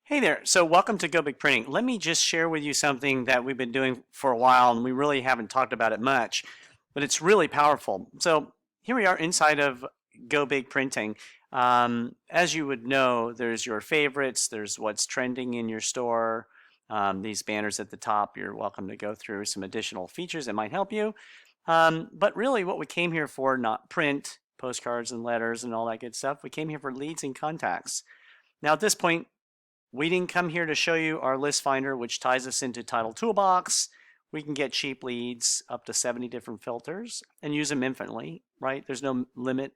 Hey there. So welcome to GoBig Printing. Let me just share with you something that we've been doing for a while and we really haven't talked about it much, but it's really powerful. So here we are inside of GoBig Printing. As you would know, there's your favorites, there's what's trending in your store, these banners at the top. You're welcome to go through some additional features that might help you. But really what we came here for, not print, postcards and letters and all that good stuff. We came here for leads and contacts. Now at this point, we didn't come here to show you our list finder, which ties us into Title Toolbox. We can get cheap leads, up to 70 different filters, and use them infinitely, right? There's no limit.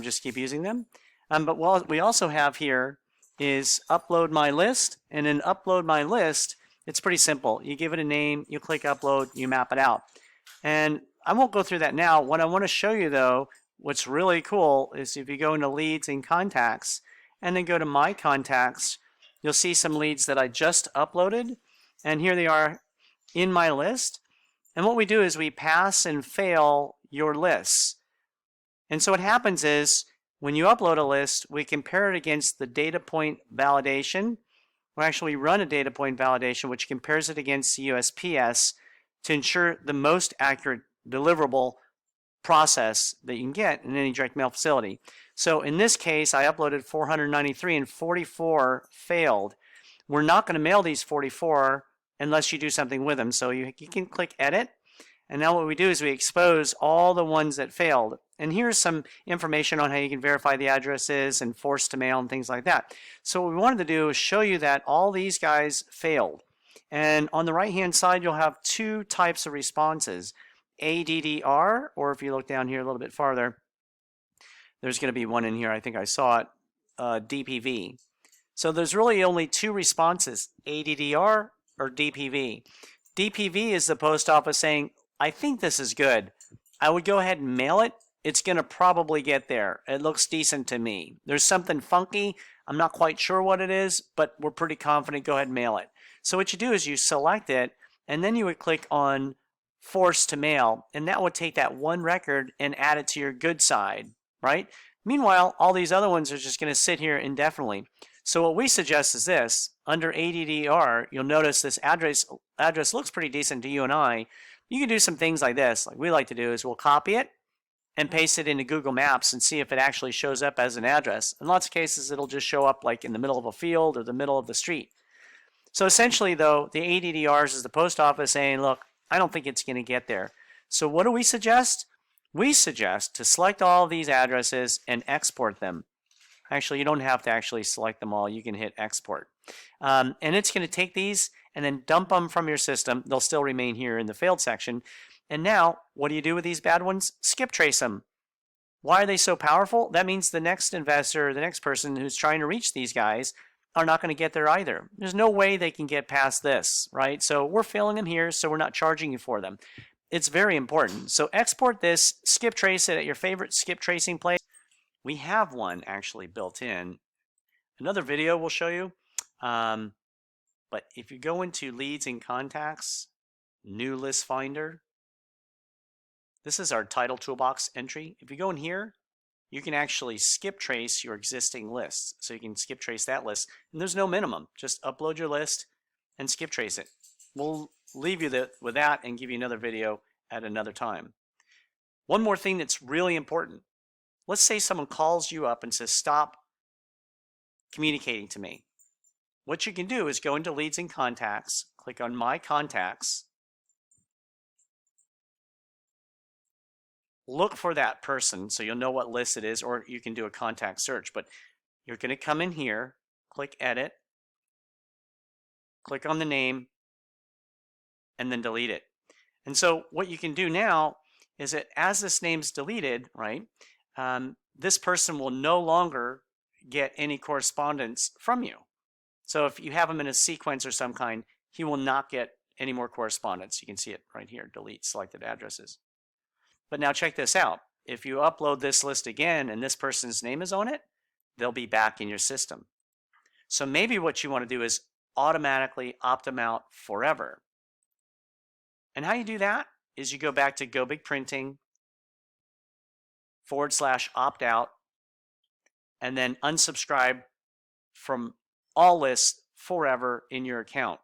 Just keep using them. But what we also have here is upload my list. And in upload my list, it's pretty simple. You give it a name, you click upload, you map it out. And I won't go through that now. What I want to show you though, what's really cool is if you go into leads and contacts and then go to my contacts, you'll see some leads that I just uploaded, and here they are in my list. And what we do is we pass and fail your lists. And so what happens is when you upload a list, we compare it against the data point validation. We actually run a data point validation, which compares it against the USPS to ensure the most accurate deliverable process that you can get in any direct mail facility. So in this case, I uploaded 493 and 44 failed. We're not going to mail these 44 unless you do something with them. So you can click edit. And now what we do is we expose all the ones that failed. And here's some information on how you can verify the addresses and force to mail and things like that. So what we wanted to do is show you that all these guys failed. And on the right hand side, you'll have two types of responses. ADDR, or if you look down here a little bit farther, there's going to be one in here, I think I saw it, DPV. So there's really only two responses, ADDR or DPV. DPV is the post office saying, I think this is good. I would go ahead and mail it. It's going to probably get there. It looks decent to me. There's something funky. I'm not quite sure what it is, but we're pretty confident. Go ahead and mail it. So what you do is you select it, and then you would click on force to mail, and that would take that one record and add it to your good side, right? Meanwhile, all these other ones are just going to sit here indefinitely. So what we suggest is this. Under ADDR, you'll notice this address looks pretty decent to you and I. You can do some things like this. Like we like to do is we'll copy it and paste it into Google Maps and see if it actually shows up as an address. In lots of cases, it'll just show up like in the middle of a field or the middle of the street. So essentially, though, the ADDRs is the post office saying, look, I don't think it's going to get there. So what do we suggest? We suggest to select all of these addresses and export them. Actually, you don't have to actually select them all. You can hit export. And it's going to take these and then dump them from your system. They'll still remain here in the failed section. And now, what do you do with these bad ones? Skip trace them. Why are they so powerful? That means the next investor, the next person who's trying to reach these guys are not going to get there either. There's no way they can get past this, right? So we're failing them here, so we're not charging you for them. It's very important. So export this, skip trace it at your favorite skip tracing place. We have one actually built in. Another video will show you. But if you go into leads and contacts, new list finder, this is our title toolbox entry. If you go in here, you can actually skip trace your existing lists. So you can skip trace that list. And there's no minimum. Just upload your list and skip trace it. We'll leave you with that and give you another video at another time. One more thing that's really important. Let's say someone calls you up and says, stop communicating to me. What you can do is go into leads and contacts, click on my contacts, look for that person so you'll know what list it is, or you can do a contact search. But you're going to come in here, click edit, click on the name, and then delete it. And so what you can do now is that as this name's deleted, right, this person will no longer get any correspondence from you. So if you have him in a sequence or some kind, he will not get any more correspondence. You can see it right here, delete selected addresses. But now check this out. If you upload this list again and this person's name is on it, they'll be back in your system. So maybe what you want to do is automatically opt them out forever. And how you do that is you go back to GoBig Printing /opt out and then unsubscribe from all lists forever in your account.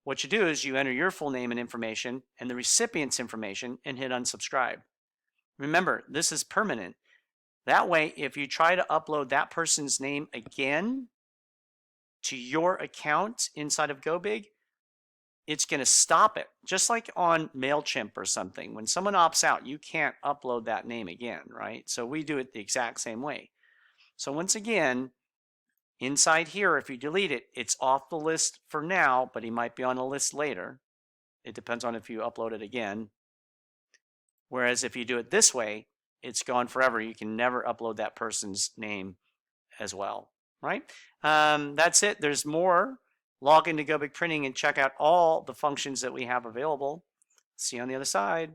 What you do is you enter your full name and information and the recipient's information and hit unsubscribe. Remember, this is permanent. That way, if you try to upload that person's name again to your account inside of GoBig, it's going to stop it. Just like on MailChimp or something. When someone opts out, you can't upload that name again, right? So we do it the exact same way. So once again, inside here, if you delete it, it's off the list for now, but he might be on a list later. It depends on if you upload it again. Whereas if you do it this way, it's gone forever. You can never upload that person's name as well, right? That's it. There's more. Log into GoBig Printing and check out all the functions that we have available. See you on the other side.